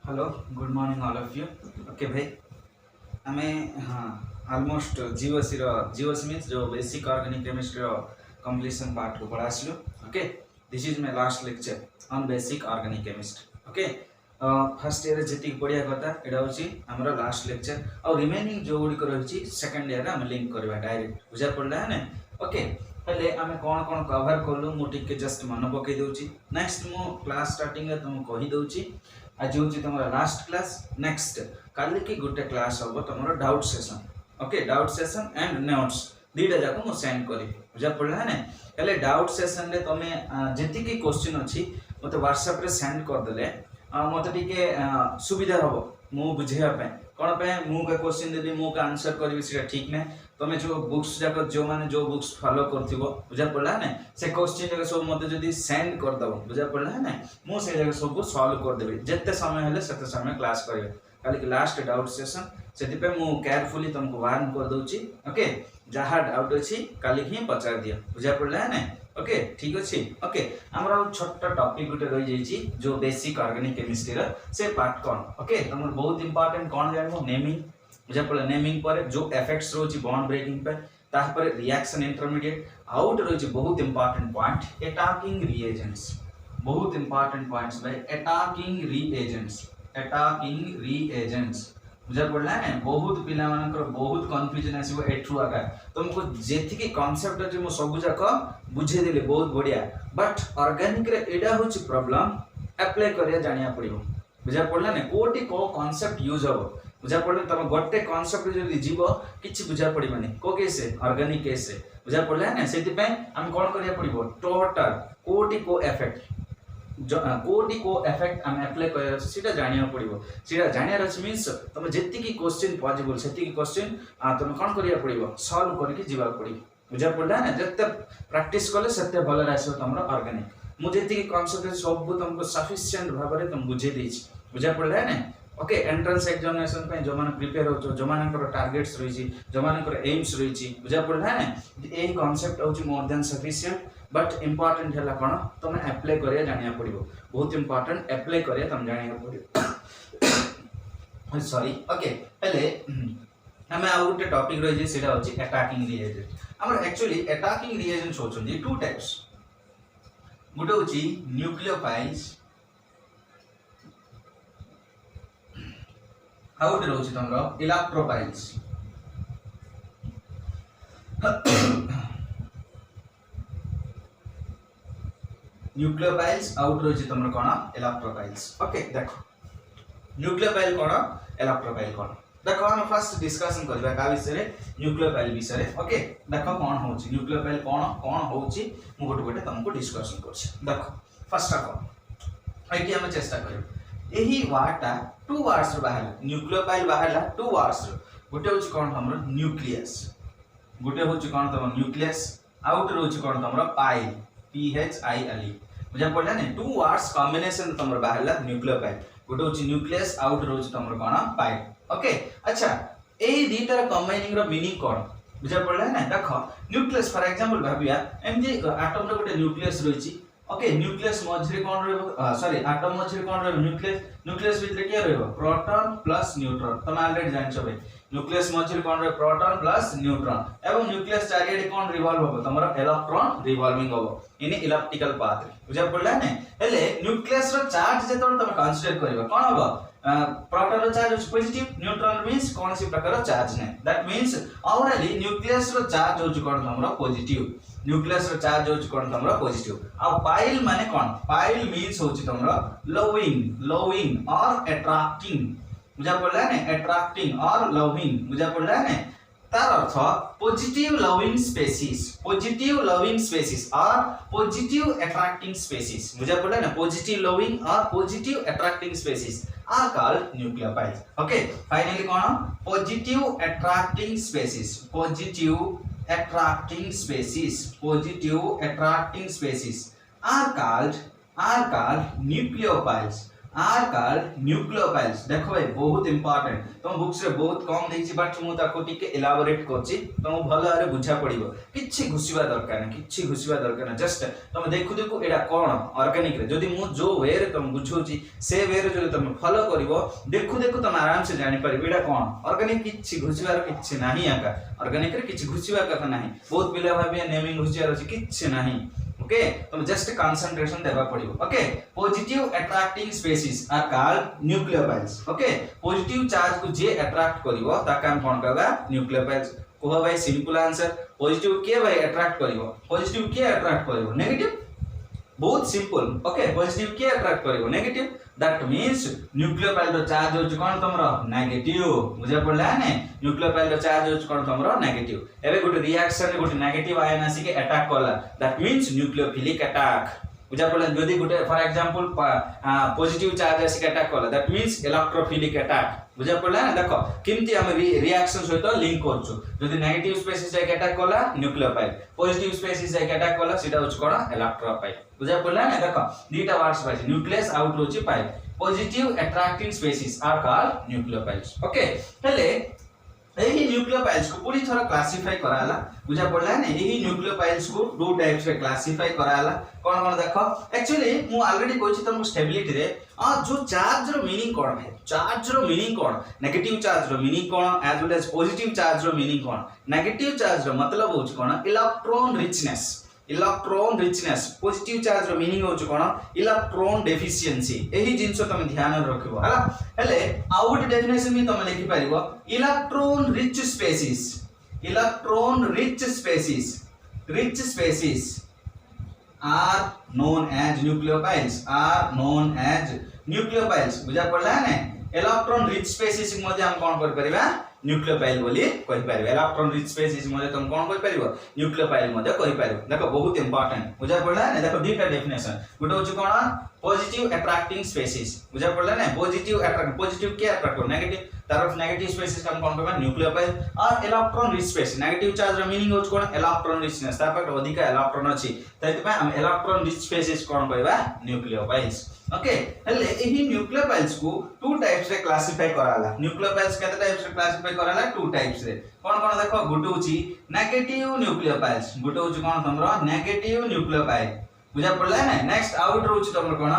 Hello good morning all of you. Okay भाई हमें हाँ ऑलमोस्ट जीओसी मीन्स जो basic organic chemistry completion part को पढ़ा आसलु। Okay this is my last lecture on basic organic chemistry. Okay first year जी पढ़िया कथा यहाँ हूँ आमर लास्ट लेक्चर और रिमेनिंग जो गुड़िक रही सेकेंड ईयर आम लिंक करवा डायरेक्ट बुझा पड़ा है ना। ओके पहले आम कौन कौन कवर कलु मुझे जस्ट मन पकई दूसरी नेक्स्ट मु क्लास स्टार्टिंग तुमको कहीदे आज हूँ तुम लास्ट क्लास नेक्स्ट काली की गोटे क्लास हम तुम doubt session. Okay doubt session and notes दुईटा जाक मुझे सेंड करी बुझा पड़ा है ना। हेल्ले डाउट सेशन रे तुम जी क्वेश्चन अच्छी मत व्हाट्सएप रे सेंड करदे मत टे सुविधा हम मु बुझापी कौन मुझे क्वेश्चन देवी मुझे आंसर करी ठीक ना तुम जो बुक्स जाक जो मैंने जो बुक्स फॉलो कर बुझा पड़ा है ना से क्वेश्चन जाक सब मत जो सेंड करदे बुझा पड़ा है ना मुझे जगह सब सॉल्व करदेवी जिते समय हेल्ले से समय क्लास करेंगे काली लास्ट डाउट सेशन से केयरफुली तुमको वार्न कर दूची। ओके जहाँ डाउट अच्छी काली ही पचार दिया बुझा पड़ा है ना। ओके ठीक अच्छे। ओके आमर छोटा टॉपिक गोटे रही जाइए जो बेसिक ऑर्गेनिक केमिस्ट्री से पार्ट कौन। ओके तुम बहुत इंपोर्टेंट कौन जान नेमिंग बुझा पड़ा नेमिंग पर जो इफेक्ट्स रोची बॉन्ड ब्रेकिंग पे तापर रिएक्शन इंटरमीडिएट आउट रोची बहुत इंपोर्टेंट पॉइंट अटैकिंग रिएजेंट्स बहुत इंपोर्टेंट पॉइंट्स भाई अटैकिंग रिएजेंट्स बुझा पड़ा है बहुत पिला बहुत कन्फ्यूजन आसो एठू आका तुमको जी कॉन्सेप्ट अच्छे मुझे सब जाक बुझेदेली बहुत बढ़िया बट ऑर्गेनिक रे एडा होची प्रॉब्लम अप्लाई करिया जानिया पड़िबो बुझा पड़ला ना कोटी को कॉन्सेप्ट यूज हो बुझा पड़े तुम गोटे कॉन्सेप्ट जो जीव कि बुझा पड़े को केस ऑर्गेनिक केस बुझा पड़ा है ना से आम कौन करिया पड़िबो टोटल कोटी को इफेक्ट कोटी को इफेक्ट आम अप्लाई कर जानिया पड़ो सीटा जानियार अच्छे मीन्स तुम जी क्वेश्चन पॉसिबल से क्वेश्चन तुम कौन करिया पड़ो सॉल्व करके जीवा पड़ो बुझा पड़ा है ना जिते प्रैक्टिस कले से भल आस तुम ऑर्गेनिक मुझे कॉन्सेप्ट सब तुमको सफिशिएंट भाव में तुम बुझे देछि बुझा पड़ा है ना। ओके एंट्रेंस एग्जामिनेशन जो मैंने प्रिपेयर हो जो मान टार्गेट्स रही जो मान एम्स रही बुझा पड़ा है ना यही कॉन्सेप्ट हूँ more than sufficient but important है कौन तुम अप्लाई करिया जानिया पड़ो बहुत इंपोर्टेंट अप्लाई करिया तुम जानिया पड़ो सॉरी। ओके हेले आम आ गोटे टॉपिक रही है अटैकिंग रिएजेंट आम एक्चुअली अटैकिंग रिएजेंट्स होचंदी टू टाइप्स गोटे होची न्यूक्लियोफाइल्स आउ गोटे रोची तुम इलेक्ट्रोफाइल्स न्यूक्लियोफाइल्स आउट रही तुम कौन इलेक्ट्रोफाइल्स। ओके देखो न्यूक्लियोफाइल कौन इलेक्ट्रोफाइल कौन देखो हम फर्स्ट डिस्कशन करबा का विषय न्यूक्लियोफाइल विषय। ओके देखो कौन होची न्यूक्लियोफाइल कौन कौन होची मु गोटे गोटे तुमको डिस्कशन करछि। देखो फर्स्ट ऑफ ऑल एटी हम चेष्टा करियो एही वार्डटा टू वर्ड्स रो बाहर न्यूक्लियोफाइल बाहरला टू वर्ड्स रो गोटे होची कौन हमर न्यूक्लियस गोटे होची कौन तुम न्यूक्लियस आउट रोची कौन तुम पाइल PHILE बुझा पड़ा ना टू वर्ड्स कॉम्बिनेशन तुम बाहरला न्यूक्लियोफाइल गोटे होची न्यूक्लियस आउट रोची तुम कौन पाइल। ओके अच्छा एई दीटार कंबाइनिंग रो मीनिंग कौन बुझा पड़ा है ना देखो न्यूक्लियस फॉर एग्जांपल भाबिया एमजे एटम रो गोटे न्यूक्लियस रहिची। ओके न्यूक्लियस मझरे कौन रहबो सॉरी एटम मझरे कौन रहबो न्यूक्लियस भितरे के रहबो प्रोटॉन प्लस न्यूट्रॉन तुम ऑलरेडी जानछो भाई न्यूक्लियस मझरे कौन रहबो प्रोटॉन प्लस न्यूट्रॉन एवं न्यूक्लियस चारियाडे कौन रिवॉल्व होबो तमरा इलेक्ट्रॉन रिवॉल्विंग होबो इन इलेक्ट्रिकल पाथ बुझा पड़ला ने हेले न्यूक्लियस रो चार्ज जेतोन तुम कंसीडर करबो कौन होबो प्रोटॉन रो चार्ज पॉजिटिव न्यूट्रॉन मींस कौन सी प्रकार चार्ज ने दैट मींस ओवरऑली न्यूक्लियस रो चार्ज होची कौन तमरा पॉजिटिव न्यूक्लियस रो चार्ज होची कौन तमरा पॉजिटिव आ पाइल माने कौन पाइल मींस होची तमरा लविंग और अट्रैक्टिंग बुझा पड़ला ने अट्रैक्टिंग और लविंग बुझा पड़ला ने तार अर्थ पॉजिटिव लविंग स्पेसीज और पॉजिटिव अट्रैक्टिंग स्पेसीज बुझा पड़ला ना पॉजिटिव लविंग और positive attracting species are called nucleophiles. Okay finally कौन positive attracting species are called nucleophiles are called nucleophiles. देखो भाई बहुत इंपोर्टेंट, तुम बुक्स रे बहुत कम देछि बट मु ताको टिके एलाबोरेट करछि, तुम भलो भाबे बुझा पड़िबो। किछि घुसिबा दरकार नै, किछि घुसिबा दरकार नै, जस्ट तुम देखु देखु एडा कोन ऑर्गेनिक रे जदी मु जो वे रे तुम बुझौछि से वे रे जदी तुम फॉलो करिवो देखु देखु तुम आराम से जानि परिबो एडा कोन ऑर्गेनिक। किछि घुसिबार किछि नाही, आका ऑर्गेनिक रे किछि घुसिबा कथा नाही। बहुत पिला भाबे नेमिंग घुसिबार अछि, किछि नाही। ओके तुम जस्ट कंसंट्रेशन देबा पड़िबो। Okay positive attracting species are called nucleophiles. Okay positive charge को जे अट्रैक्ट करिवो ताका हम कोन कहबा न्यूक्लियोफाइल्स। कोह भाई सिंपल आंसर, पॉजिटिव के भाई अट्रैक्ट करिवो, पॉजिटिव के अट्रैक्ट करिवो, नेगेटिव। बहुत सिंपल। ओके पॉजिटिव के अट्रैक्ट करिवो, नेगेटिव। दैट मींस न्यूक्लियोफाइल रो चार्ज होच कोन तमरो नेगेटिव। बुझा पड़ला ने न्यूक्लियोफाइल रो चार्ज होच कोन तमरो नेगेटिव। एबे गुटे रिएक्शन रे गुटे नेगेटिव आयन आसी के अटैक करला, दैट मींस न्यूक्लियोफिलिक अटैक। बुझा पड़ला जदी गुटे फॉर एग्जांपल पॉजिटिव चार्ज आसी के अटैक करला, दैट मींस इलेक्ट्रोफिलिक अटैक। बुझा पड़ला ना। देखो किमती हम रिएक्शन सहित लिंक करछु। जदी नेगेटिव स्पीशीज जाके अटैक करला न्यूक्लियोफाइल, पॉजिटिव स्पीशीज जाके अटैक करला सेटा होच कोन इलेक्ट्रोफाइल। बुझा पड़ला ना। देखो दीटा वर्ड्स पाइछ, न्यूक्लियस आउट होची पाइल। Positive attracting species are called nucleophiles. Okay हेले एही न्यूक्लियोफाइल्स को पूरी थोड़ा क्लासिफाई कराला। बुझा पड़ला ने। एही न्यूक्लियोफाइल्स को दो टाइप्स रे क्लासिफाई कराला। कोन कोन देखो एक्चुअली मु ऑलरेडी कहछि तुमको स्टेबिलिटी रे जो चार्ज रो मीनिंग कोन है, चार्ज रो मीनिंग कोन, नेगेटिव चार्ज रो मीनिंग कोन as well as positive charge रो मीनिंग कोन। नेगेटिव चार्ज रो मतलब होछ कोन electron richness, electron richness. Positive charge रो मीनिंग होछ कोन इलेक्ट्रॉन डेफिशिएंसी। एही जिंसो तुम ध्यान रखिबो हला। हेले आउट डेफिनेशन भी तुम लिखि परिबो electron rich species, electron rich species, rich species are known as nucleophiles, are known as nucleophiles। बुझा पड़ला है ने। इलेक्ट्रॉन रिच स्पीशीज मध्ये हम कोन कर परिबा न्यूक्लियोफाइल बोली कहि परिबा। इलेक्ट्रॉन रिच स्पीशीज मध्ये तुम कोन कहि परिबो न्यूक्लियोफाइल मध्ये कहि परिबो। देखो बहुत इंपोर्टेंट। बुझा पड़ला है ने। देखो दीटा डेफिनेशन, गुटे होछ कोन पॉजिटिव अट्रैक्टिंग स्पीशीज। बुझा पड़ला ने। पॉजिटिव अट्रैक्ट, पॉजिटिव के अट्रैक्ट कर, नेगेटिव तार नेगेटिव स्पीशीज हम कोन कहबा न्यूक्लियोफाइल। और electron rich species negative charge रो मीनिंग होछ कोन इलेक्ट्रॉन रिचनेस, तार पर अधिक इलेक्ट्रॉन अछि तैति पय हम इलेक्ट्रॉन रिच स्पीशीज कोन कहबा न्यूक्लियोफाइल्स। ओके हेले एही न्यूक्लियोफाइल्स को टू टाइप्स रे क्लासिफाई कराला। न्यूक्लियोफाइल्स केते टाइप्स रे क्लासिफाई कराला टू टाइप्स रे। कोन कोन देखो गुटे होची नेगेटिव न्यूक्लियोफाइल्स, गुटे होची कोन तमरो नेगेटिव न्यूक्लियोफाइल। बुझा पड़ला है ना। नेक्स्ट आउट होची तमरो कोन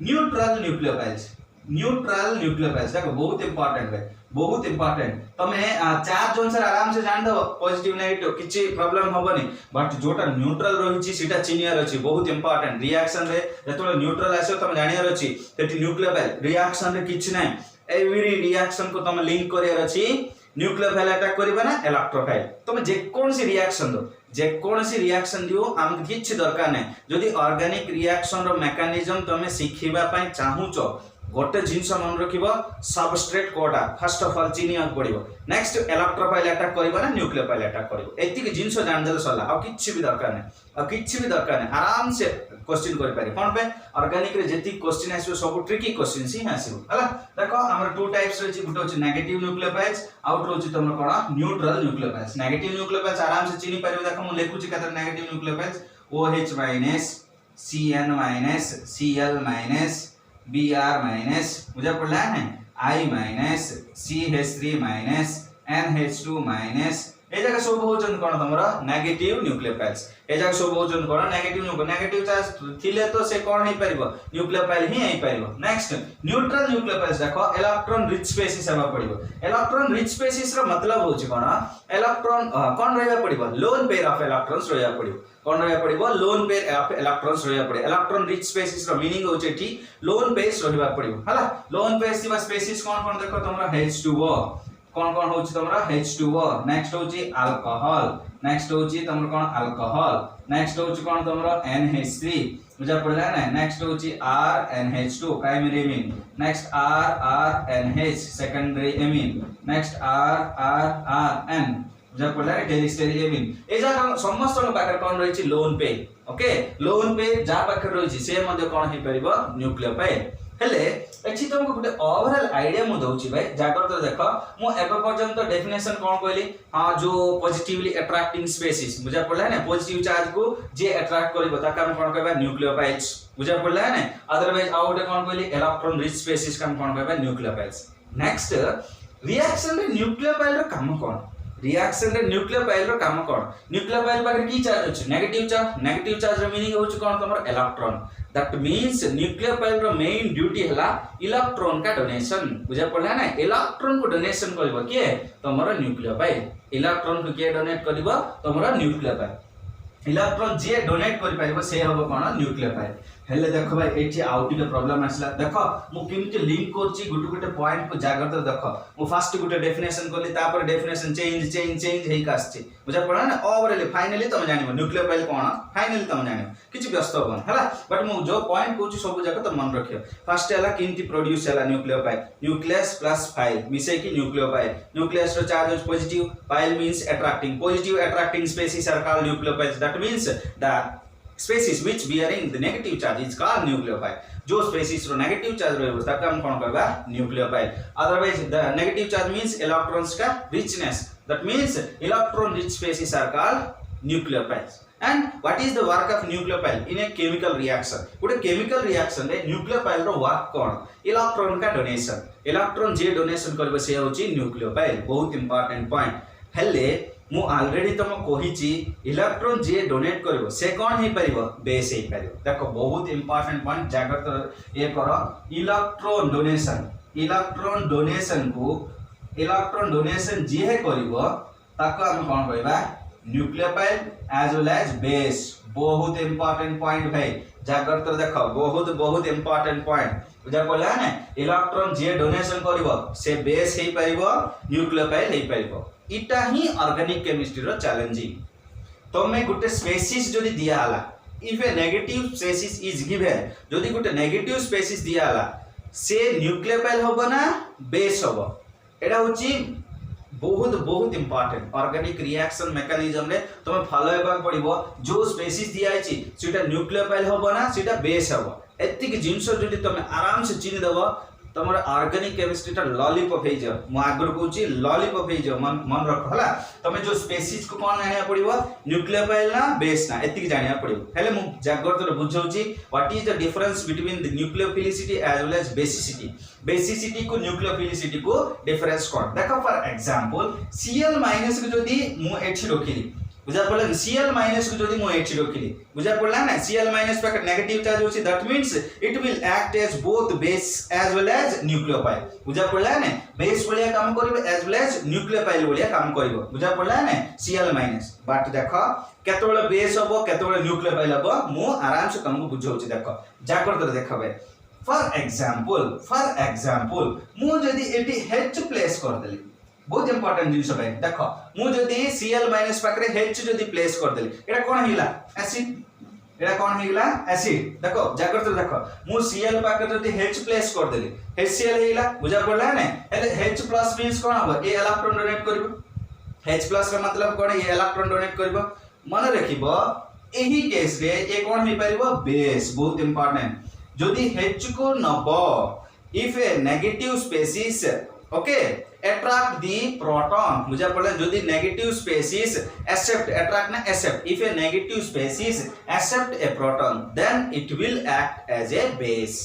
न्यूट्रल न्यूक्लियोफाइल्स, न्यूट्रल न्यूक्लियोफाइल्स। देखो बहुत इंपोर्टेंट है, बहुत इंपोर्टेंट। तमे चार्ज अनुसार आराम से जान दो पॉजिटिव नेगेटिव किछि प्रॉब्लम होबनी, बट जोटा न्यूट्रल रहिछि सेटा चिनियर अछि। बहुत इंपोर्टेंट रिएक्शन रे जेतोले न्यूट्रल आसे तमे जानियर अछि तेति न्यूक्लियोफाइल रिएक्शन रे किछि नै। एवरी रिएक्शन को तमे लिंक करियर अछि न्यूक्लियोफाइल अटैक करबा ना इलेक्ट्रोफाइल। तमे जे कोन सी रिएक्शन दो, जे कोन सी रिएक्शन दियो हम किछि दरकार नै। जदि ऑर्गेनिक रिएक्शन रो मेकानिज्म तमे सिखिबा पय चाहुचो गोटे जिंस मन रखिबो सबस्ट्रेट कोडा फर्स्ट ऑफ ऑल चिनिया पड़िबो। नेक्स्ट इलेक्ट्रोफाइल अटैक करबो ना न्यूक्लियोफाइल अटैक करबो। एति के जिंस जान देले सला आ किछि भी दरकार नै, आ किछि भी दरकार नै। आराम से क्वेश्चन करि पारि। कोन पे ऑर्गेनिक रे जेति क्वेश्चन आसीबो सब ट्रिकी क्वेश्चन सी आसीबो हला। देखो हमर टू टाइप्स रहछि, गुटे होछि नेगेटिव न्यूक्लियोफाइल्स, आउट होछि तमर कोन न्यूट्रल न्यूक्लियोफाइल्स। नेगेटिव न्यूक्लियोफाइल्स आराम से चिनि पारिबो। देखो मु लेखुछि कतर negative nucleophiles OH- CN- Cl- Br-। बुझा पड़ला है I- CH3- NH2-। ए जगह सब होचन कोन तमरा नेगेटिव न्यूक्लियोफाइल्स। ए जगह सब होचन कोन नेगेटिव नेगेटिव चार्ज थिले तो से कोन हे परिबो न्यूक्लियोफाइल ही हे परिबो। नेक्स्ट न्यूट्रल न्यूक्लियोफाइल्स देखो इलेक्ट्रॉन रिच स्पीशीज हेबा पड़िबो। इलेक्ट्रॉन रिच स्पीशीज रो मतलब होची कोन इलेक्ट्रॉन कोन रहबा पड़िबो लोन पेयर ऑफ इलेक्ट्रॉन्स रहबा पड़िबो। कोन रहबा पड़िबो लोन पेयर ऑफ इलेक्ट्रॉन्स रहबा पड़िबो। इलेक्ट्रॉन रिच स्पीशीज रो मीनिंग होची एठी लोन पेयर्स रहबा पड़िबो हला। लोन पेयर्स दिबा स्पीशीज कोन कोन देखो तमरा H2O कोन कोन होची तमरा H2O। नेक्स्ट होची अल्कोहल, नेक्स्ट होची तमरा कोन अल्कोहल, नेक्स्ट होची कोन तमरा NH3। बुझा पड़ला ना। नेक्स्ट होची RNH2 primary amine, next RNH secondary amine, next RN बुझा पड़ला टेरिस्टरी एमीन। ए जा समस्त पाकर कोन रहिछि lone pair. Okay lone pair जा पाकर रहिछि से मध्ये कोन हे परिबो न्यूक्लियोफाइल। हेले एठी तुमको गोटे ओवरऑल आईडिया मु दउची भाई जाग्रत देखो मु एबे पर्यंत डेफिनेशन कोन कहली हां जो पॉजिटिवली अट्रैक्टिंग स्पेसीज बुझा पड़ला है ना पॉजिटिव चार्ज को जे अट्रैक्ट करबो ताका हम कोन कहबा न्यूक्लियोफाइल्स बुझा पड़ला है ना अदरवाइज आउ गोटे कोन कहली इलेक्ट्रॉन रिच स्पेसीज का हम कोन कहबा न्यूक्लियोफाइल्स नेक्स्ट रिएक्शन रे न्यूक्लियोफाइल रो काम कोन रिएक्शन रे न्यूक्लियोफाइल रो काम कोन न्यूक्लियोफाइल पाखरे की चार्ज अछि नेगेटिव चार्ज रो मीनिंग होछ कोन तमर इलेक्ट्रॉन दैट मींस न्यूक्लियोफाइल रो मेन ड्यूटी हला इलेक्ट्रॉन का डोनेशन बुझा पड़ला ना इलेक्ट्रॉन को डोनेशन करबो के तमर न्यूक्लियोफाइल इलेक्ट्रॉन को के डोनेट करबो तमर न्यूक्लियोफाइल इलेक्ट्रॉन जे डोनेट करि पाइबो से हबो कोन न्यूक्लियोफाइल हेले देखो भाई एठी आउट के प्रॉब्लम आसला देखो मु केमति लिंक करछि गुटे गुटे पॉइंट को जाग्रत देखो मु फर्स्ट गुटे डेफिनेशन करली तापर डेफिनेशन चेंज हेई कासछि बुझा पड़ा ना ओवरऑल फाइनली तुम जानिबो न्यूक्लियोफाइल कोन फाइनली तुम जानिबो किछि व्यस्त होबन हला बट मु जो पॉइंट कहछि सब जगह तो मन रखियो फर्स्ट हला केमति प्रोड्यूस हला न्यूक्लियोफाइल न्यूक्लियस प्लस फाइल मिसे की न्यूक्लियोफाइल न्यूक्लियस रो charge is positive file means attracting positive attracting species are called nucleophiles that means the species which bearing the negative charge is called nucleophile जो species रो negative charge रहबो ताका हम कोन कहबा nucleophile otherwise the negative charge means electrons का richness that means electron rich species are called nucleophiles and what is the work of nucleophile in a chemical reaction Gute chemical reaction रे nucleophile रो work कोन electron का donation electron जे donation करबो से होची nucleophile बहुत important point हेले मु already तुम कहिची electron जे donate करबो से कोन हे परिबो बेस हे परिबो देखो बहुत इंपोर्टेंट पॉइंट जाग्रत ये करो इलेक्ट्रॉन डोनेशन जे हे करबो ताको हम कोन कहबा nucleophile as well as base बहुत इंपोर्टेंट पॉइंट भाई जाग्रत देखो बहुत इंपोर्टेंट पॉइंट बुझा पड़ला ना इलेक्ट्रॉन जे डोनेशन करबो से बेस हे परिबो न्यूक्लियोफाइल हे परिबो इटा ही ऑर्गेनिक केमिस्ट्री रो चैलेंजिंग तो मैं गुटे स्पेसीज जदी दिया हला if a negative species is given जदी गुटे नेगेटिव स्पेसीज दिया हला से न्यूक्लियोफाइल होबो ना बेस होबो एडा होची बहुत इंपोर्टेंट ऑर्गेनिक रिएक्शन मैकेनिज्म रे तुम फॉलो हेबा पड़िबो जो स्पेसीज दिया आइची सेटा न्यूक्लियोफाइल होबो ना सेटा बेस होबो एतिक जिंस जदी तुम आराम से चिनि देबो तमर ऑर्गेनिक केमिस्ट्री टा लॉलीपॉप हे जाओ मु आगर कहूची लॉलीपॉप हे जाओ मन रख हला तमे जो स्पेसीज को कोन जानिया पड़िबो न्यूक्लियोफाइल ना बेस ना एतिक जानिया पड़िबो हेले मु जाग्रत रे बुझौची what is the difference between the nucleophilicity as well as basicity को न्यूक्लियोफिलिसिटी को डिफरेंस कोन देखो फॉर एग्जांपल Cl- को जदी मु एठी रखिली बुझा पड़ला Cl- को जदी मु एठी रखिली बुझा पड़ला ना Cl- पर नेगेटिव चार्ज होची that means it will act as both base as well as nucleophile बुझा पड़ला ना बेस बलिया काम करबो एज वेल एज न्यूक्लियोफाइल बलिया काम करबो बुझा पड़ला ना Cl- बट देखो केतोले बेस होबो केतोले न्यूक्लियोफाइल होबो मु आराम से तुमको बुझौची देखो जाग्रत देखबे फॉर एग्जांपल मु जदी एटी H प्लेस कर देली बहुत इंपोर्टेंट जिंस भाई देखो मु जदी Cl- पाकरे H जदी प्लेस कर देली एटा कोन हिला एसिड एटा कोन हिला एसिड देखो जाग्रत देखो मु Cl पाकरे जदी H प्लेस कर देली HCl हिला बुझा पड़ला ने एले H+ मींस कोन हो ए इलेक्ट्रॉन डोनेट करबो H+ का मतलब कोन ए इलेक्ट्रॉन डोनेट करबो मन रखिबो एही केस रे ए कोन हे परिबो बेस बहुत इंपोर्टेंट जदी H को नबो if a negative species okay attract the proton बुझा पड़ला जदी नेगेटिव स्पेसीज accept attract ना accept if a negative species accept a proton then it will act as a base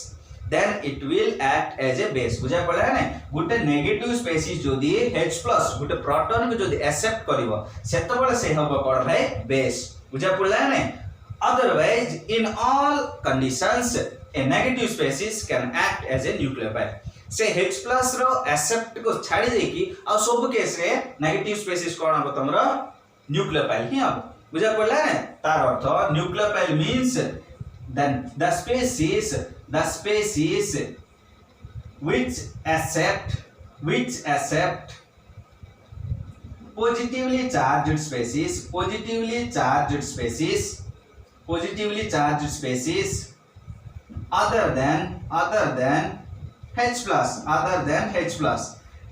बुझा पड़ला ना गुटे नेगेटिव स्पेसीज जदी H+ गुटे प्रोटॉन को जदी accept करिवो सेतो बळे से हबो कोन भाई बेस बुझा पड़ला ना otherwise in all conditions a negative species can act as a nucleophile से H+ रो एक्सेप्ट को छाडी दे की आ सब केस रे नेगेटिव स्पेसीज कोन हबो तमरो न्यूक्लियोफाइल ही हबो बुझा पड़ला ने तार अर्थ nucleophile means then the species which accept positively charged species other than H+,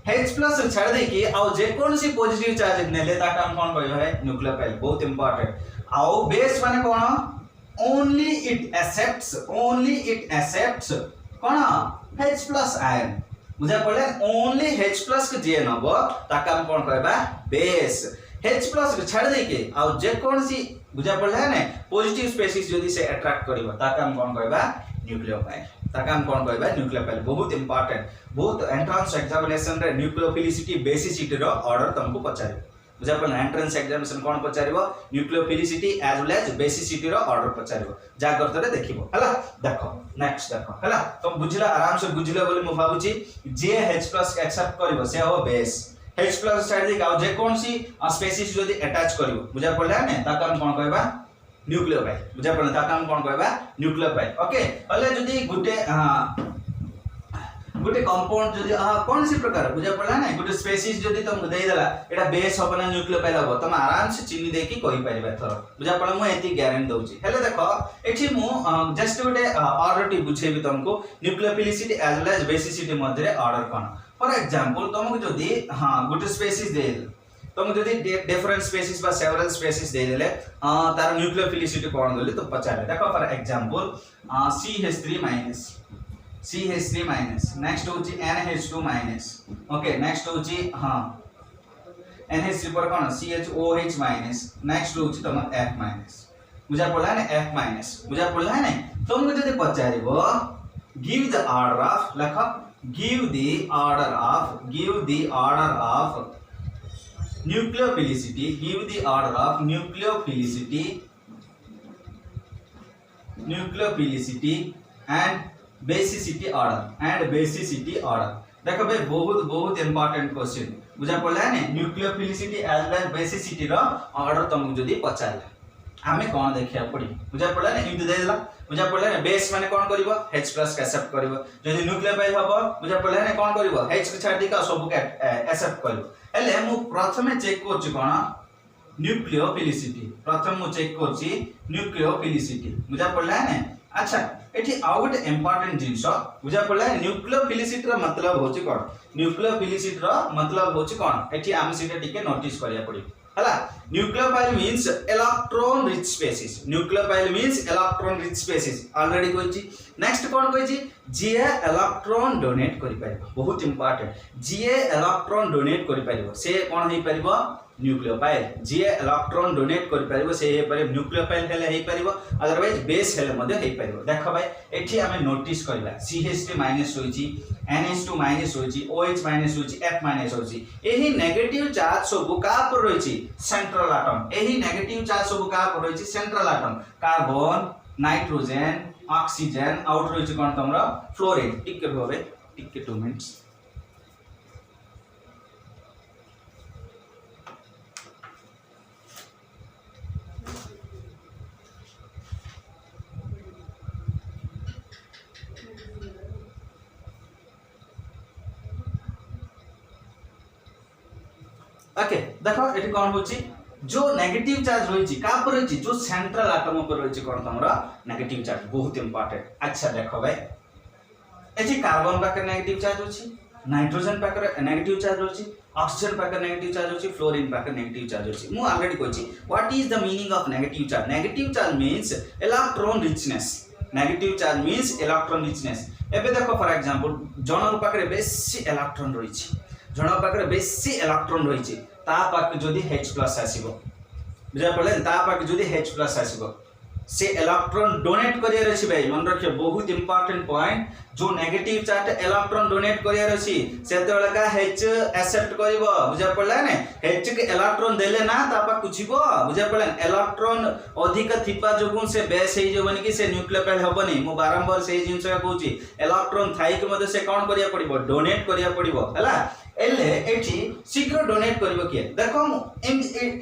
H+ छाड़ दे कि आ जे कोन सी पॉजिटिव चार्ज नेले ताका हम कोन कहयो है न्यूक्लियोफाइल बहुत इंपोर्टेंट आउ बेस माने कोन only it accepts cone H+ ion बुझा पड़ले ओनली H+ के जे नबो ताका हम कोन कहबा बेस H+ के छाड़ दे के आ जे कोन सी बुझा पड़ले ने पॉजिटिव स्पेसिस जदी से अट्रैक्ट करबो ताका हम कोन कहबा न्यूक्लियोफाइल ताका हम कोन कहबा न्यूक्लियोफाइल बहुत इंपोर्टेंट बहुत एंट्रेंस एग्जामिनेशन रे न्यूक्लियोफिलिसिटी बेसिसिटी रो ऑर्डर तुमको पचारे बुझा पड़ले एंट्रेंस एग्जामिनेशन कोन पचारिबो nucleophilicity as well as basicity रो ऑर्डर पचारिबो जाग्रत रे देखिबो हला देखो नेक्स्ट देखो हला तुम बुझला आराम से बुझले बोली मु भाबुची जे H+ एक्सेप्ट करबो से हो बेस H+ साइड दे गाउ जे कोन सी स्पेसिस जदी अटैच करबो बुझा पड़ले ने ताका हम कोन कहबा न्यूक्लियोफाइल बुझा पड़ले ताका हम कोन कहबा न्यूक्लियोफाइल ओके हले जदी गुटे कंपाउंड जदी कोन सी प्रकार बुझा पड़ला ना गुटे स्पेसिस जदी तुम देई देला एटा बेस हो ना न्यूक्लियोफाइल हो तुम आराम से चिन्ह देकी कहि परिबा थरो बुझा पड़ला मु एती गारंटी दउची हेले देखो एठी मु जस्ट गुटे ऑर्डर टी बुझेबी तुमको nucleophilicity as well as basicity मध्ये ऑर्डर कोन फॉर एग्जांपल तुमको जदी गुटे स्पेसिस देल तुम जदी डिफरेंट स्पेसिस बा सेवरल स्पेसिस दे देले तार न्यूक्लियोफिलिसिटी कोन देले तो पचारे देखो फॉर एग्जांपल CH3 नेक्स्ट होची NH2 ओके नेक्स्ट होची NH3 पर कोन CHOH नेक्स्ट होची तुम F बुझा पड़ला ने F बुझा पड़ला ने तुमको जदी पचारिबो गिव द ऑर्डर ऑफ लिखो give the order of nucleophilicity give the order of nucleophilicity and basicity order देखो भाई बहुत इंपोर्टेंट क्वेश्चन बुझा पड़ला ने न्यूक्लियोफिलिसिटी एज वेल बेसिसिटी रो ऑर्डर तुमको जदी पचारला हमें कोन देखिया पड़ी बुझा पड़ला ने इनटू देला बुझा पड़ला ने बेस माने कोन करिवो H+ के एक्सेप्ट करिवो जदी न्यूक्लियोफाइल हबो बुझा पड़ला ने कोन करिवो H के छाडी का सब के एक्सेप्ट करिवो एले मु प्रथमे चेक करछि कोन न्यूक्लियोफिलिसिटी प्रथम मु चेक करछि न्यूक्लियोफिलिसिटी बुझा पड़ला ने अच्छा एठी आउट इंपोर्टेंट जिंस बुझा पड़ला न्यूक्लियोफिलिसिटी रो मतलब होछि कोन न्यूक्लियोफिलिसिटी रो मतलब होछि कोन एठी हम सीटा टिके नोटिस करिया पड़ी हला nucleophile means electron rich species already कहछि नेक्स्ट कोन कहछि जे इलेक्ट्रॉन डोनेट करि पारिबो बहुत इंपोर्टेंट जे इलेक्ट्रॉन डोनेट करि पारिबो से कोन हेइ पारिबो न्यूक्लियोफाइल जे इलेक्ट्रॉन डोनेट करि पारिबो से हे पारे न्यूक्लियोफाइल हेले हेइ पारिबो अदरवाइज बेस हेले मध्ये हेइ पारिबो देखो भाई एठी हमें नोटिस करबा CH3- होइछि NH2- होइछि OH- होइछि F- होइछि एही नेगेटिव चार्ज सब का पर रहिछि सेंट्रल एटम एही नेगेटिव चार्ज सब का पर रहिछि central atom carbon nitrogen oxygen आउट रहिछि कोन तमरा फ्लोरीन टिके होबे टिके 2 मिनिट्स ओके देखो एठी कोन होची जो नेगेटिव चार्ज रहिछि का पर रहिछि जो सेंट्रल एटम पर रहिछि कोन तमरा नेगेटिव चार्ज बहुत इंपोर्टेंट अच्छा देखो भाई एठी कार्बन पाकर नेगेटिव चार्ज होछि नाइट्रोजन पाकर नेगेटिव चार्ज होछि ऑक्सीजन पाकर नेगेटिव चार्ज होछि फ्लोरीन पाकर नेगेटिव चार्ज होछि मु ऑलरेडी कहछि what is the meaning of negative charge means electron richness negative charge means electron richness एबे देखो फॉर एग्जांपल जन पाकर बेसी इलेक्ट्रॉन रहिछि जन पाकर बेसी इलेक्ट्रॉन रहिछि ता पाक जदी H+ आसीबो बुझा पड़ले ता पाक जदी H+ आसीबो से इलेक्ट्रॉन डोनेट करिया रछि भाई मन रखियो बहुत इंपोर्टेंट पॉइंट जो नेगेटिव चार्ज इलेक्ट्रॉन डोनेट करिया रछि सेतेबेला का H एक्सेप्ट करबो बुझा पड़ला ने H के इलेक्ट्रॉन देले ना तापा कुछिबो बुझा पड़ला इलेक्ट्रॉन अधिक थिपा जोगुन से बेस हे जबनी कि से न्यूक्लियोफाइल होबनी मु बारंबार से जिंस का कहूची इलेक्ट्रॉन थाई के मध्ये से कोन करिया पड़िबो डोनेट करिया पड़िबो हला एले एठी शीघ्र डोनेट करबो के देखो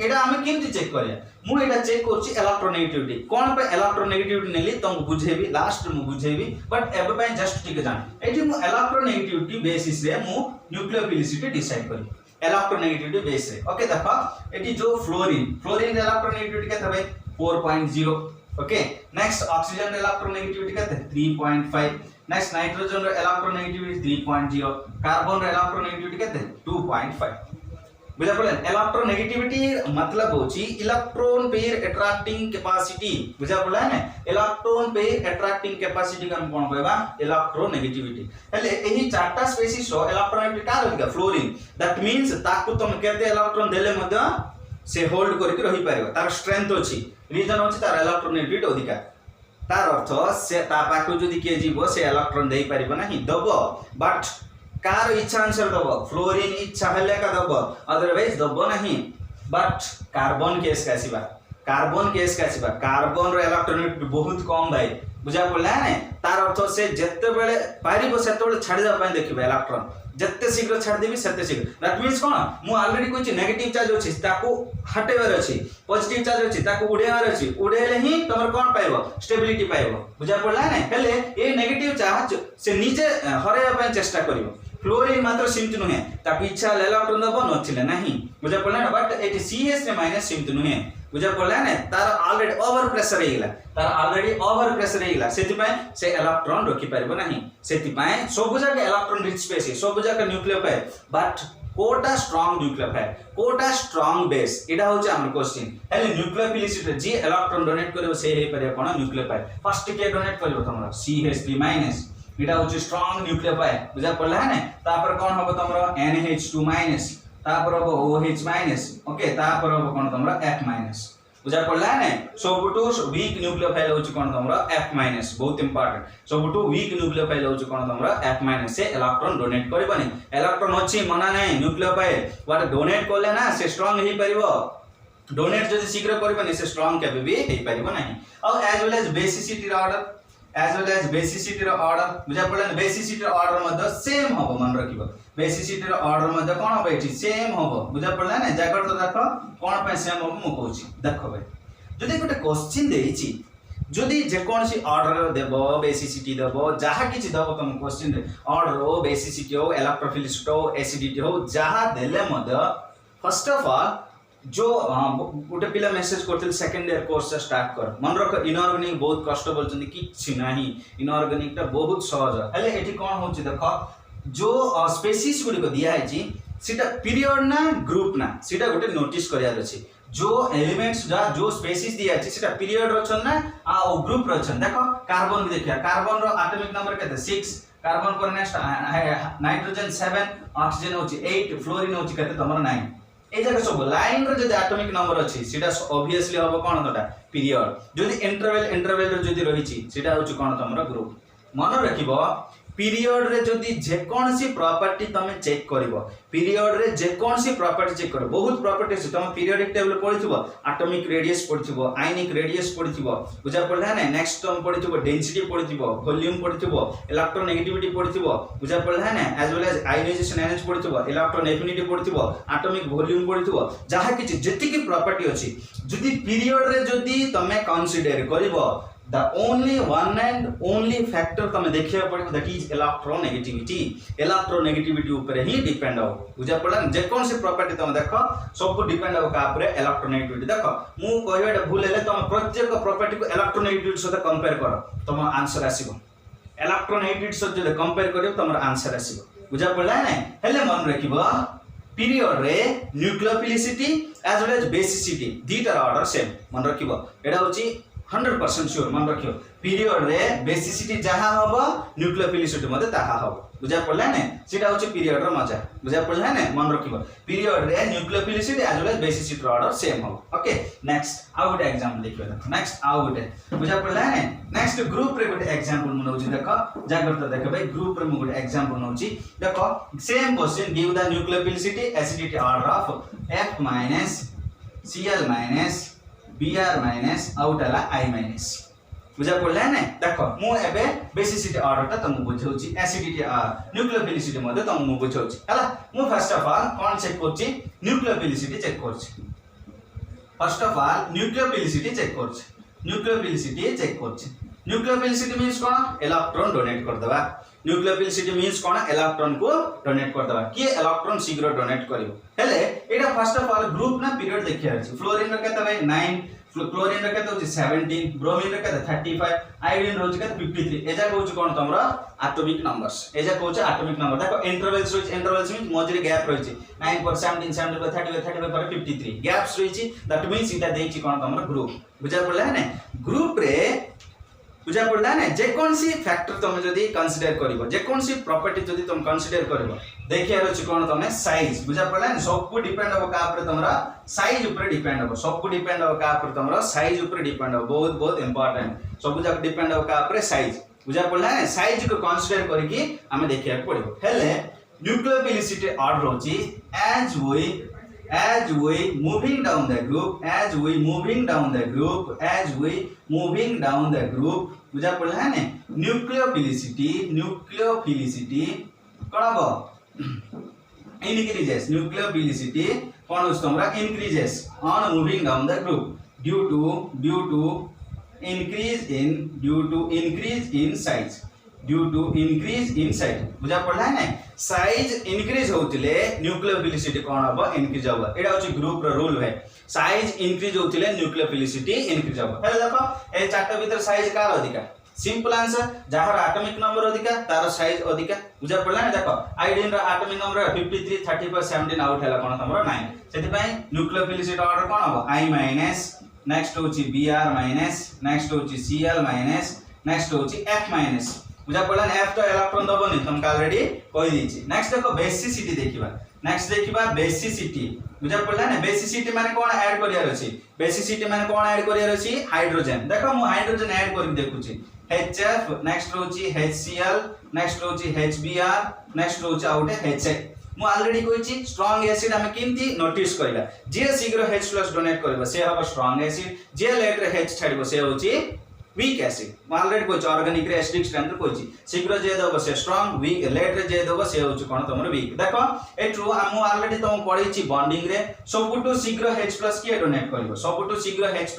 एडा हम केमति चेक करिया मु एडा चेक करछि इलेक्ट्रोनेगेटिविटी कोन पे इलेक्ट्रोनेगेटिविटी नेली तुम बुझेबी लास्ट मु बुझेबी बट एबे पय जस्ट ठीक जान एठी मु इलेक्ट्रोनेगेटिविटी बेसिस रे मु न्यूक्लियोफिलिसिटी डिसाइड करी इलेक्ट्रोनेगेटिविटी बेस रे ओके देखो एठी जो फ्लोरीन इलेक्ट्रोनेगेटिविटी केते भाई 4.0 ओके नेक्स्ट ऑक्सीजन इलेक्ट्रोनेगेटिविटी केते 3.5 next nitrogen electronegativity 3.0 carbon electronegativity केते 2.5 बुझा पड़े इलेक्ट्रोनेगेटिविटी मतलब होची इलेक्ट्रॉन पेयर अट्रैक्टिंग कैपेसिटी बुझा पड़े ने इलेक्ट्रॉन पेयर अट्रैक्टिंग कैपेसिटी का हम कोन कहबा इलेक्ट्रोनेगेटिविटी हेले एही चारटा स्पेसीज रो इलेक्ट्रोनेगेटिविटी कार अधिका फ्लोरीन दैट मींस ताकू तुम केते इलेक्ट्रॉन देले मध्य से होल्ड करके रही पारिबो तार स्ट्रेंथ अछि रीजन अछि तार इलेक्ट्रोनेगेटिविटी अधिका तार अर्थ से ता पाखु जदि के जीवो से इलेक्ट्रॉन देई पारिबो नाही दबो बट कार इच्छा अनुसार दबो फ्लोरीन इच्छा हेले का दबो अदरवाइज दबो नहीं बट कार्बन केस का आसीबा कार्बन रो इलेक्ट्रोनेगेटिविटी बहुत कम भाई बुझा पड़ला ने तार अर्थ से जत्ते बेले पारिबो सेते बेले छाडी जा पय देखिबा इलेक्ट्रॉन जत्ते शीघ्र छाडी देबी सेते शीघ्र दैट मींस कोन मु ऑलरेडी कोछि नेगेटिव चार्ज अछि ताको हटेवर अछि पॉजिटिव चार्ज अछि ताको उडेवर अछि उडेले ही तमर कोन पाइबो स्टेबिलिटी पाइबो बुझा पड़ला ने हेले ए नेगेटिव चार्ज से नीचे हरेया पय चेष्टा करिवो फ्लोरीन मात्र सिमत नुहे ताको इच्छा इलेक्ट्रॉन दबो नथिले नाही बुझा पड़ला ने बट एटी सीएस रे माइनस सिमत नुहे बुझा पड़ला ने तार ऑलरेडी ओवर प्रेशर हेइला सेति पय से इलेक्ट्रॉन रोकी पारिबो नाही सेति पय सब जगह इलेक्ट्रॉन रिच स्पेस है सब जगह न्यूक्लियोफाइल बट कोटा स्ट्रांग न्यूक्लियोफाइल कोटा स्ट्रांग बेस एटा होचे हमर क्वेश्चन हेले न्यूक्लियोफिलिसिटी जे इलेक्ट्रॉन डोनेट करबो से हे पारे कोन न्यूक्लियोफाइल फर्स्ट के डोनेट करबो तमरा CH3- एटा होचे स्ट्रांग न्यूक्लियोफाइल बुझा पड़ला है ने तापर कोन हबो तमरा NH2- तापर हबो OH- ओके तापर हबो कोन तमरा F- बुझा पड़ला ने सबटू वीक न्यूक्लियोफाइल होची कोन तमरा F- बहुत इंपोर्टेंट सबटू वीक न्यूक्लियोफाइल होची कोन तमरा F- से इलेक्ट्रॉन डोनेट करबनी इलेक्ट्रॉन होची मना नै न्यूक्लियोफाइल वाट डोनेट करले ना से स्ट्रांग हे परिबो डोनेट जदि शीघ्र करबनी से स्ट्रांग केबे भी हे परिबो नाही और एज वेल एज बेसिसिटी रो ऑर्डर बुझा पड़ला बेसिसिटी रो ऑर्डर मध्ये सेम हबो मन रखिबो बेसिसिटी रो ऑर्डर मध्ये कोन हबो एठी सेम हबो बुझा पड़ला ने जाकर तो देखो कोन पे सेम हबो मु कहूची देखो भाई जदि गोटे क्वेश्चन देइची जदि जे कोनसी ऑर्डर देबो बेसिसिटी देबो जहा किछि देबो तुम क्वेश्चन रे ऑर्डर हो बेसिसिटी हो इलेक्ट्रोफिलिसिटी हो एसिडिटी हो जहा देले मध्ये फर्स्ट ऑफ ऑल जो गोटे पिला मेसेज करथिल सेकंड ईयर कोर्स स्टार्ट कर मन रख इनऑर्गेनिक बहुत कष्ट बोलचंदी किछि नाही इनऑर्गेनिक ता बहुत सहज हेले एठी कोन होची देखो जो स्पेसीज गुडी को दिया है जी सीटा पीरियड ना ग्रुप ना सीटा गोटे नोटिस करिया अछि जो एलिमेंट्स जो स्पेसीज दिया है सीटा पीरियड रछन ना आ ग्रुप रछन देखो कार्बन भी देखिया कार्बन रो एटॉमिक नंबर केते 6 कार्बन पर नेक्स्ट नाइट्रोजन 7 ऑक्सीजन होची 8 फ्लोरीन होची केते तमरा 9 ए जगह सब लाइन रो जदि एटॉमिक नंबर अछि सीटा ऑब्वियसली हबो कोन तोटा पीरियड जदि इंटरवल रो जदि रहिछि सीटा होछि कोन तमरा ग्रुप मन रखिबो पीरियड रे जदि जे कोनसी प्रॉपर्टी तमे चेक करिवो पीरियड रे जे कोनसी प्रॉपर्टी चेक करो बहुत प्रॉपर्टी छै तमे पीरियोडिक टेबल पढिथिबो एटॉमिक रेडियस पढिथिबो आयनिक रेडियस पढिथिबो बुझा पड़ला ने नेक्स्ट टर्म पढिथिबो डेंसिटी पढिथिबो वॉल्यूम पढिथिबो इलेक्ट्रोनेगेटिविटी पढिथिबो बुझा पड़ला ने as well as ionisation energy पढिथिबो इलेक्ट्रॉन एफिनिटी पढिथिबो एटॉमिक वॉल्यूम पढिथिबो जहा किछि जति की प्रॉपर्टी अछि जदि पीरियड रे जदि तमे consider करिवो the only one and only factor तमे देखिया पड़िबो दैट इज इलेक्ट्रोनेगेटिविटी ऊपर ही डिपेंड हो बुझा पड़ला जे कोन से प्रॉपर्टी तमे देखो सब को डिपेंड हो का ऊपर इलेक्ट्रोनेगेटिविटी देखो मु कहबेटा भूल हेले तमे प्रत्येक प्रॉपर्टी को इलेक्ट्रोनेगेटिविटी सहित कंपेयर करो तम आंसर आसीबो इलेक्ट्रोनेगेटिविटी सहित जे कंपेयर करियो तमर आंसर आसीबो बुझा पड़ला नै हेले मन रखिबो पीरियड रे nucleophilicity as well as basicity दीटा ऑर्डर सेम मन रखिबो एडा होची 100% श्योर मन रखियो पीरियड रे बेसिसिटी जहा हबो न्यूक्लियोफिलिसिटी मध्ये ताहा हबो बुझा पड़ला ने सीटा होची पीरियड रो मजा बुझा पड़ला ने मन रखिबो पीरियड रे nucleophilicity as well as basicity रो ऑर्डर सेम हबो ओके नेक्स्ट आउ गुड एग्जांपल देखियो देखो नेक्स्ट आउ गुड बुझा पड़ला ने नेक्स्ट ग्रुप रे गुड एग्जांपल मन होची देखो जागरत देखो भाई ग्रुप रे गुड एग्जांपल होची देखो same question give the nucleophilicity acidity order of F- Cl- Br- आउटला I-, बुझा पड़ला ने देखो मु एबे बेसिसिटी ऑर्डर ता तुम बुझौची एसिडिटी न्यूक्लियोफिलिसिटी मध्ये तुम बुझौची हला मु फर्स्ट ऑफ ऑल कोन चेक करची न्यूक्लियोफिलिसिटी चेक करची first of all nucleophilicity check करची न्यूक्लियोफिलिसिटी मींस कोन इलेक्ट्रॉन डोनेट कर देबा न्यूक्लियोफिलिसिटी मींस कोन इलेक्ट्रॉन को डोनेट कर देबा कि इलेक्ट्रॉन शीघ्र डोनेट करिवो हेले एटा फर्स्ट ऑफ ऑल ग्रुप ना पीरियड देखिया अछि फ्लोरीन रो केते भाई 9 क्लोरीन रे केते होची 17 ब्रोमीन रे केते 35 आयोडीन रोज केते 53 एजा कहउची कोन तमरा एटॉमिक नंबर्स एजा कहउची एटॉमिक नंबर देखो इंटरवल्स रोज इंटरवल्स मींस मझिरे गैप रहिची 9 पर 17 17 पर 35 35 पर 53 गैप्स रहिची दैट मींस इटा देइची कोन तमरा ग्रुप बुझा पड़ला है ने ग्रुप रे बुझा पड़ला ने जे कोन सी फैक्टर तुम जदी कंसीडर करिवो जे कोन सी प्रॉपर्टी जदी तुम कंसीडर करिवो देखिया रछि कोन तमे साइज बुझा पड़ला ने सब को डिपेंड हो का ऊपर तमरा साइज ऊपर डिपेंड हो सब को डिपेंड हो का ऊपर तमरा साइज ऊपर डिपेंड हो बहुत बहुत इंपोर्टेंट सब जक डिपेंड हो का ऊपर साइज बुझा पड़ला ने साइज को कंसीडर करके हमें देखिया पड़िबो हेले न्यूक्लियोफिलिसिटी ऑर्डर होछि as we moving down the group as we moving down the group बुझा पड़ला है ने न्यूक्लियोफिलिसिटी कोन हो increases न्यूक्लियोफिलिसिटी कोन होस तमरा increases on moving down the group due to increase in size बुझा पड़ला है ने साइज इंक्रीज होतिले न्यूक्लियोफिलिसिटी कोन हबो इंक्रीज हबो एडा होची ग्रुप रो रूल है साइज इंक्रीज होतिले न्यूक्लियोफिलिसिटी इंक्रीज हबो हेले देखो ए चारटा भीतर साइज कार अधिका सिंपल आंसर जहार एटॉमिक नंबर अधिका तार साइज अधिका बुझा पड़ला ने देखो आयोडीन रो एटॉमिक नंबर 53 30 पर 17 आउट हैला कोन तमरो 9 सेति पई न्यूक्लियोफिलिसिटी ऑर्डर कोन हबो I- नेक्स्ट होची Br- नेक्स्ट होची Cl- नेक्स्ट होची F- बुझा पड़ला F तो इलेक्ट्रॉन दबनी तुमका ऑलरेडी कहि दीची नेक्स्ट देखो बेसिसिटी देखिबा नेक्स्ट देखिबा बेसिसिटी बुझा पड़ला ने बेसिसिटी माने कोन ऐड करियार अछि बेसिसिटी माने कोन ऐड करियार अछि हाइड्रोजन देखो मु हाइड्रोजन ऐड करि देखुची HF नेक्स्ट होची HCl नेक्स्ट होची HBr नेक्स्ट होची आउटे HA मु ऑलरेडी कहिची स्ट्रांग एसिड हमें किंती नोटिस करिला जे शीघ्र H+ डोनेट करबा से हबो स्ट्रांग एसिड जे लेट रे H छाडिबो से होची वीक एसिड मु ऑलरेडी कोच ऑर्गेनिक रे एसिडिक स्ट्रेंथ कोची शीघ्र जे दबो से स्ट्रांग वीक लेट रे जे दबो से होची कोन तमरो वीक देखो एट्रू मु ऑलरेडी तुम पढिची बॉन्डिंग रे सबुटु शीघ्र H+ के डोनेट करबो सबुटु शीघ्र H+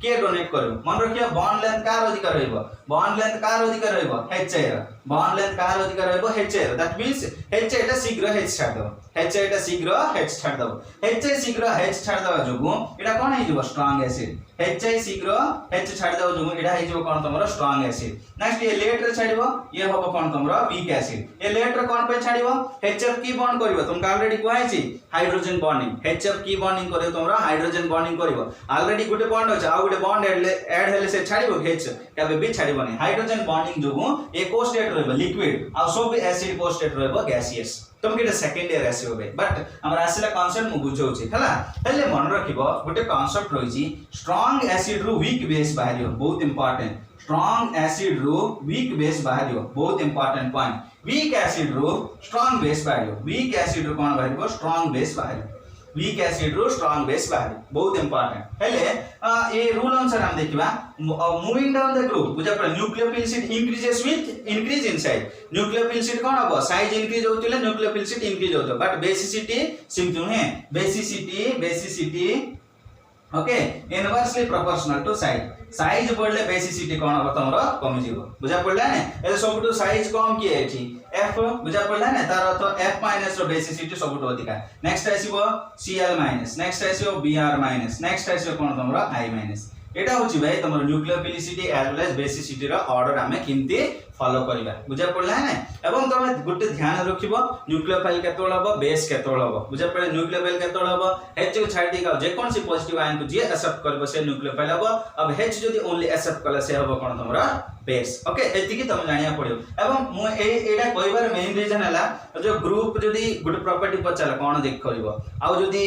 के डोनेट करबो मन रखिया बॉन्ड लेंथ कार अधिक रहइबो बॉन्ड लेंथ कार अधिक रहइबो HA रो बॉन्ड लेंथ कार अधिक रहइबो HA रो दैट मींस HA एटा शीघ्र H छाड दबो HA एटा शीघ्र H छाड दबो HA शीघ्र H छाड दबा जोगु एटा कोन हे जबो स्ट्रांग एसिड HA शीघ्र H छाड दबा जोगु एटा हे जबो कोन तमरो स्ट्रांग एसिड नेक्स्ट ये लेट रे छाडिबो ये हबो कोन तमरो वीक एसिड ये लेट रे कोन पे छाडिबो HF की बॉन्ड करबो तुमका ऑलरेडी कहैछि हाइड्रोजन बॉन्डिंग HF की बॉन्डिंग करे तमरो हाइड्रोजन बॉन्डिंग करबो ऑलरेडी गुटे बॉन्ड अछि आ गुटे बॉन्ड ऐड हेले से छाडिबो H केबे भी छाडिबो नै हाइड्रोजन बॉन्डिंग जोगु एक को स्टेट रहबो लिक्विड आ सब एसिड को स्टेट रहबो गैसियस तुम के सेकंड ईयर आसी होबे बट हमरा आसीला कांसेप्ट मु बुझौ छी हला हेले मन रखिबो गुटे कांसेप्ट रहिछि स्ट्रांग एसिड रु वीक बेस बाहरियो बहुत इंपोर्टेंट स्ट्रांग एसिड रु वीक बेस बाहरियो बहुत इंपोर्टेंट पॉइंट वीक एसिड रु स्ट्रांग बेस बाहरियो वीक एसिड रु कोन बाहरिबो स्ट्रांग बेस बाहरियो वीक एसिड रु स्ट्रांग बेस बाहरियो बहुत इंपोर्टेंट हेले ए रूल अनुसार हम देखिबा मूविंग डाउन द ग्रुप बुझा पड़ nucleophilicity increases with increase in size nucleophilicity कोन हबो साइज इंक्रीज होतिले न्यूक्लियोफिलिसिटी इंक्रीज होतो बट बेसिसिटी सिम्पल है basicity okay inversely proportional to size बढ़ले बेसिसिटी कोन हबो तमरो कमी जीवो बुझा पड़ला ने ए सबटु साइज कम की एठी F बुझा पड़ला ने तार अर्थ F- रो बेसिसिटी सबटु अधिका नेक्स्ट आसीबो Cl- नेक्स्ट आसीबो Br- नेक्स्ट आसीबो कोन तमरो I- एटा होची भाई तमरो nucleophilicity as well as basicity रो ऑर्डर हमें किंती फॉलो करिबा बुझा पड़ला ने एवं तमे गुटे ध्यान रखिबो न्यूक्लियोफाइल केतोल हबो बेस केतोल हबो बुझा पड़ला न्यूक्लियोफाइल केतोल हबो H को छाडी दिका जे कोन सी पॉजिटिव आयन को जे एक्सेप्ट करबो से न्यूक्लियोफाइल हबो अब H जदी ओनली एक्सेप्ट कला से हबो कोन तमरा बेस ओके एतिकी तमे जानिया पड़ियो एवं मु एडा कहबार मेन रीजन हला जो ग्रुप जदी गुटे प्रॉपर्टी पचाला कोन देख करबो आ जदी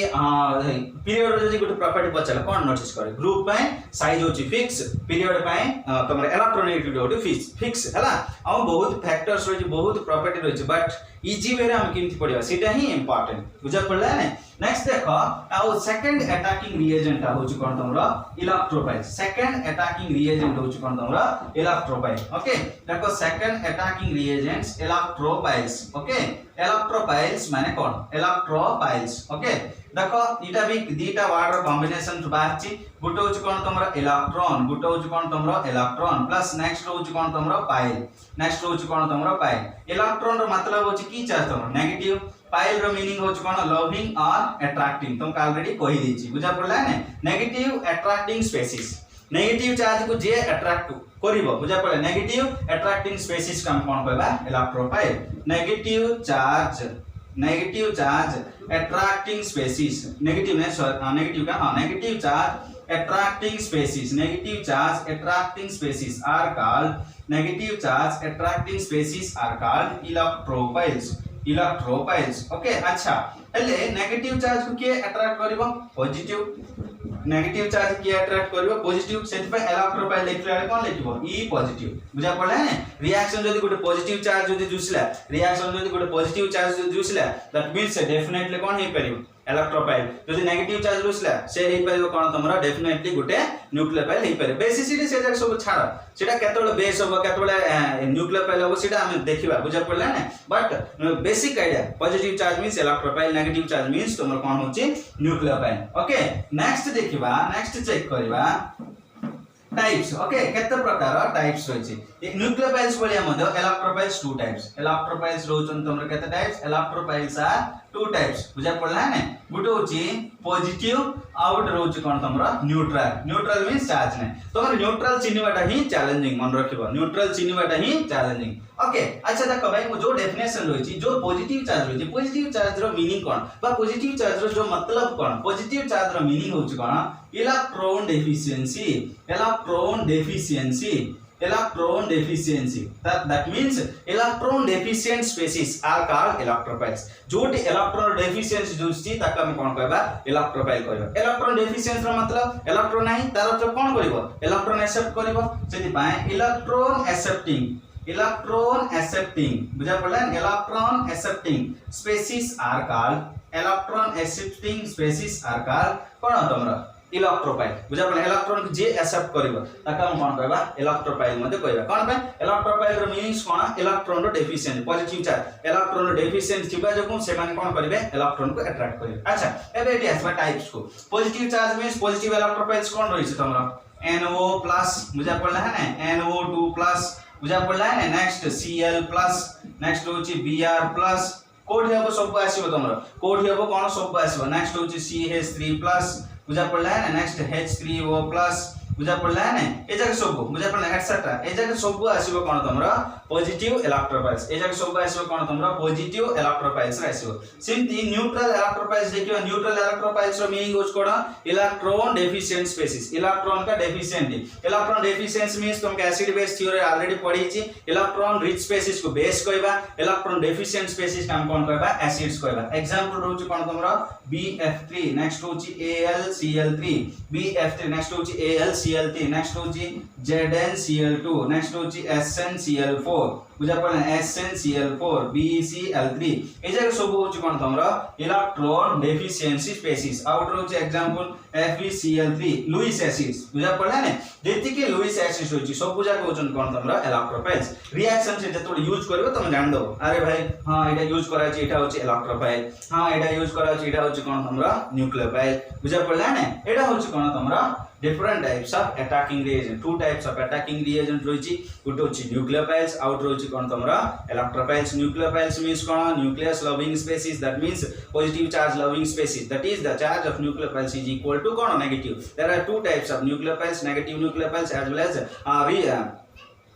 पीरियड जदी गुटे प्रॉपर्टी पचाला कोन नोटिस करे ग्रुप पय साइज होची फिक्स पीरियड पय तमरा इलेक्ट्रोनेगेटिविटी होटी फिक्स हला आ बहुत फैक्टर्स रही बहुत प्रॉपर्टी रही बट इजी वे रे हम केमति पढिबा सेटा ही इंपोर्टेंट बुझा पड़ला ने नेक्स्ट देखो आ सेकंड अटैकिंग रिएजेंट होची कोन तमरा इलेक्ट्रोफाइल सेकंड अटैकिंग रिएजेंट होची कोन तमरा इलेक्ट्रोफाइल ओके देखो second attacking reagents electrophiles okay electrophiles माने कोन इलेक्ट्रोपाइल्स ओके देखो इटा भी दीटा वर्ड रो कॉम्बिनेशन बाहरची गुटे होची कोन तमरा इलेक्ट्रॉन गुटे होची कोन तमरा इलेक्ट्रॉन प्लस नेक्स्ट होची कोन तमरा पाइल नेक्स्ट होची कोन तमरा पाइल इलेक्ट्रॉन रो मतलब होची की चार्ज तमरा नेगेटिव पाइल रो मीनिंग होची कोन लविंग और अट्रैक्टिंग तुमको ऑलरेडी कहि देछि बुझा पड़ला ने negative attracting species negative charge को जे अट्रैक्ट करिवो बुझा पड़ला नेगेटिव अट्रैक्टिंग स्पेसिस का हम कोन कहबा electrophile negative charge attracting species negative ने negative का negative charge attracting species negative charge attracting species are called negative charge attracting species are called electropiles okay अच्छा हेले नेगेटिव चार्ज को के अट्रैक्ट करिवो पॉजिटिव नेगेटिव चार्ज के attract करिवो positive सेति पे इलेक्ट्रोपाइल लिखले कोन लिखिबो ई पॉजिटिव बुझा पड़ला ने रिएक्शन जदी गुटे पॉजिटिव चार्ज जदी जुसला रिएक्शन जदी गुटे पॉजिटिव चार्ज जदी जुसला दैट मींस डेफिनेटली कोन हे परिबो इलेक्ट्रोपाइल जदी नेगेटिव चार्ज जुसला से हे परिबो कोन तमरा डेफिनेटली गुटे न्यूक्लियोपाइल हे परिबो बेसिसिटी से जक सब छाड़ सेटा केतोले बेस होबो केतोले न्यूक्लियोपाइल होबो सेटा हम देखिबा बुझा पड़ला ने but basic idea positive charge means electrophile negative charge means तमरा कोन होची न्यूक्लियोपाइल ओके नेक्स्ट देखिबा नेक्स्ट चेक करबा टाइप्स ओके केते प्रकार टाइप्स होची एक न्यूक्लियोपाइल्स बोलिया मध्ये इलेक्ट्रोपाइल्स टू टाइप्स इलेक्ट्रोपाइल्स रोचन तमरा केते types electrophiles are two types बुझा पड़ला ने गुटे होची पॉजिटिव आउट रोच कोन तमरा न्यूट्रल मींस चार्ज ने तमरा न्यूट्रल चिन्हवाटा ही चैलेंजिंग मन रखिबो न्यूट्रल चिन्हवाटा ही चैलेंजिंग ओके अच्छा देखो भाई जो डेफिनेशन होची जो पॉजिटिव चार्ज होची पॉजिटिव चार्ज रो मीनिंग कोन बा पॉजिटिव चार्ज रो जो मतलब कोन पॉजिटिव चार्ज रो मीनिंग होची कोन electron deficiency that means electron deficient species are called electropiles जोटी इलेक्ट्रॉन डेफिशिएंसी जोची ताका हम कोन कहबा इलेक्ट्रोपाइल कहबा इलेक्ट्रॉन डेफिशिएंसी रो मतलब इलेक्ट्रॉन नाही तार तो कोन करिवो इलेक्ट्रॉन एक्सेप्ट करिवो सेति पाए इलेक्ट्रॉन एक्सेप्टिंग बुझा पड़ला electron accepting species are called कोन तमरा इलेक्ट्रोपाइल बुझा पड़ला इलेक्ट्रॉन जे एक्सेप्ट करिवो ताका हम कोन कहबा इलेक्ट्रोपाइल मध्ये कहबा कोन पे इलेक्ट्रोपाइल रो मीनिंग्स कोन इलेक्ट्रॉन रो डेफिशिएंट पॉजिटिव चार्ज इलेक्ट्रॉन रो डेफिशिएंट थिबा जको से माने कोन करिवे इलेक्ट्रॉन को अट्रैक्ट करिवे अच्छा एबे एटी आसबा टाइप्स को पॉजिटिव चार्ज मींस पॉजिटिव इलेक्ट्रोपाइल्स कोन रहिछ तमरा NO+ बुझा पड़ला है ना NO2+ बुझा पड़ला है ना नेक्स्ट Cl+ नेक्स्ट होची Br+ कोड हेबो सब आसीबो तमरा कोड हेबो कोन सब आसीबो नेक्स्ट होची CH3+ बुझा पड़ला है ना नेक्स्ट H3O+ बुझा पड़ला है ना ए जगह सब बुझा पड़ला एटसेट्रा ए जगह सब आसीबो कोन तमरा पॉजिटिव इलेक्ट्रोपाइल्स ए जगह सब आसीबो कोन तमरा पॉजिटिव इलेक्ट्रोपाइल्स आसीबो सिंपली न्यूट्रल इलेक्ट्रोपाइल्स देखियो न्यूट्रल इलेक्ट्रोपाइल्स रो मीनिंग होच कोन इलेक्ट्रॉन डेफिशिएंट स्पेसीज इलेक्ट्रॉन का डेफिशिएंट इलेक्ट्रॉन डेफिशिएंसी मींस तुमके एसिड बेस थ्योरी ऑलरेडी पढ़ी छी इलेक्ट्रॉन रिच स्पेसीज को बेस कहबा इलेक्ट्रॉन डेफिशिएंट स्पेसीज का हम कोन कहबा एसिड्स कहबा एग्जांपल रहउची कोन तमरा BF3 नेक्स्ट होची AlCl3 BF3 नेक्स्ट होची AlCl3 नेक्स्ट होची ZnCl2 नेक्स्ट होची SnCl4 बुझा पड़ला SnCl4 BeCl3 ए जगह सब होची कोन तमरा इलेक्ट्रॉन डेफिशिएंसी स्पेसीज आउट होची एग्जांपल FeCl3 लुईस एसिड्स बुझा पड़ला ने जेति के लुईस एसिड्स होची सब बुझा के होचन कोन तमरा इलेक्ट्रोपाइल्स रिएक्शन से जतोड यूज करबो तुम जान दो अरे भाई हां एटा यूज करा छी एटा होची इलेक्ट्रोपाइल हां एटा यूज करा छी एटा होची कोन तमरा न्यूक्लियोपाइल बुझा पड़ला ने एटा होची कोन तमरा different types of attacking reagent two types of attacking reagent roichi गुटे होची न्यूक्लियोपाइल्स आउट रोची कोन तमरा इलेक्ट्रोपाइल्स न्यूक्लियोपाइल्स मींस कोन nucleus loving species that means positive charge loving species that is the charge of nucleophiles is equal to cone negative there are two types of nucleophiles negative nucleophiles as well as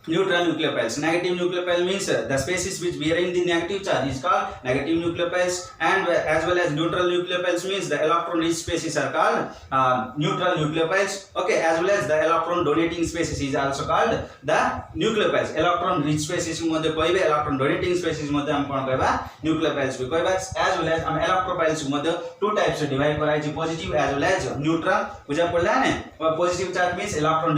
neutral nucleophiles negative nucleophile means the species which bearing the negative charge is called negative nucleophiles and as well as neutral nucleophiles means the electron rich species are called neutral nucleophiles okay as well as the electron donating species is also called the nucleophiles electron rich species मध्ये कहबे electron donating species मध्ये हम कोन कहबा nucleophiles भी कहबा as well as हम electrophiles मध्ये two types से डिवाइड कराई छी positive as well as neutral बुझा पड़ला ने positive charge means electron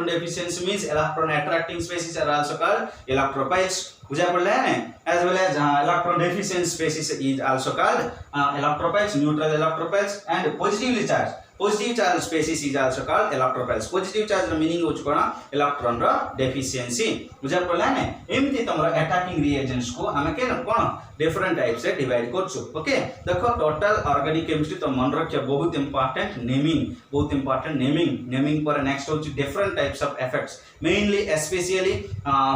deficiency means electron attracting species are also called electropiles बुझा पड़ला है as well as electron deficient species is also called electropiles neutral electropiles and positively charged positive charge species is also called electrophiles positive charge रो meaning होच कोन electron रो deficiency बुझा पड़ला ने एमती तमरो अटैकिंग रिएजेंट्स को हमें के कोन डिफरेंट टाइप से डिवाइड करछु ओके देखो टोटल ऑर्गेनिक केमिस्ट्री तो मन रखिया बहुत इंपोर्टेंट नेमिंग पर नेक्स्ट होच different types of effects mainly specially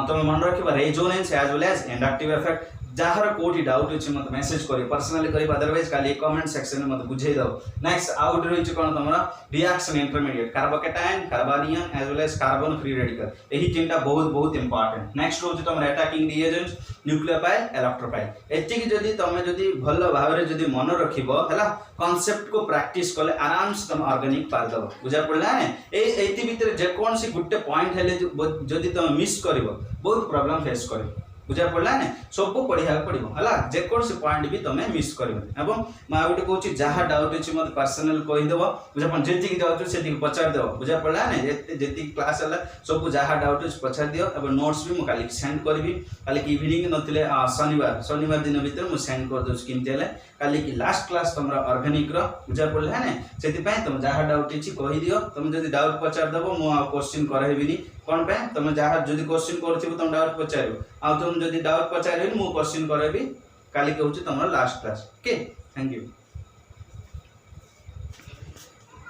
तुम मन रखिबा resonance as well as inductive effect जहाँ कोटी डाउट अच्छे मत मेसेज कर पर्सनली कर अदरवाइज खाली कमेंट सेक्शन में मत बुझे दो नेक्स्ट आउट रही कौन तुम reaction intermediate carbocation carbanion as well as carbon free radical यही तीनटा बहुत बहुत इंपोर्टेंट नेक्स्ट रोज तुम अटैकिंग रिएजेंट्स न्यूक्लियोफाइल इलेक्ट्रोफाइल एतिक जदी तुम जदी भल भाबरे जदी मन रखिबो हला कांसेप्ट को प्रैक्टिस कले आराम से तुम ऑर्गेनिक पार दबो बुझा पड़ला ने एति भीतर जे कोन सी गुटे पॉइंट हेले जदी तुम मिस करबो बहुत प्रॉब्लम फेस करबो बुझा पड़ला ने सब पढ़िया पड़ो है जेकोसी पॉइंट भी तुम मिस कर गोटे कौन जहाँ डाउट अच्छे मतलब पर्सनल कहीदेव बुझा जी डाउट से पचार देव बुझा पड़ला ने जी क्लास है सब जहाँ डाउट अच्छे पचार दियो अब नोट्स भी मुझे सेंड करी कल इवनिंग नथिले शनिवार दिन भीतर मुझे सेंड कर दूसरी केमती काली की लास्ट क्लास तुम ऑर्गेनिक रो बुझा पड़ला ने से तुम जहाँ डाउट अच्छी कहीदियो तुम जब डाउट पचार देव मुझे क्वेश्चन कराइबी कौन पे तुम जहाँ जो क्वेश्चन कर तुम डाउट पचार तुम जब डाउट पचार मुझे क्वेश्चन कराइबी काली के तुम last class okay thank you.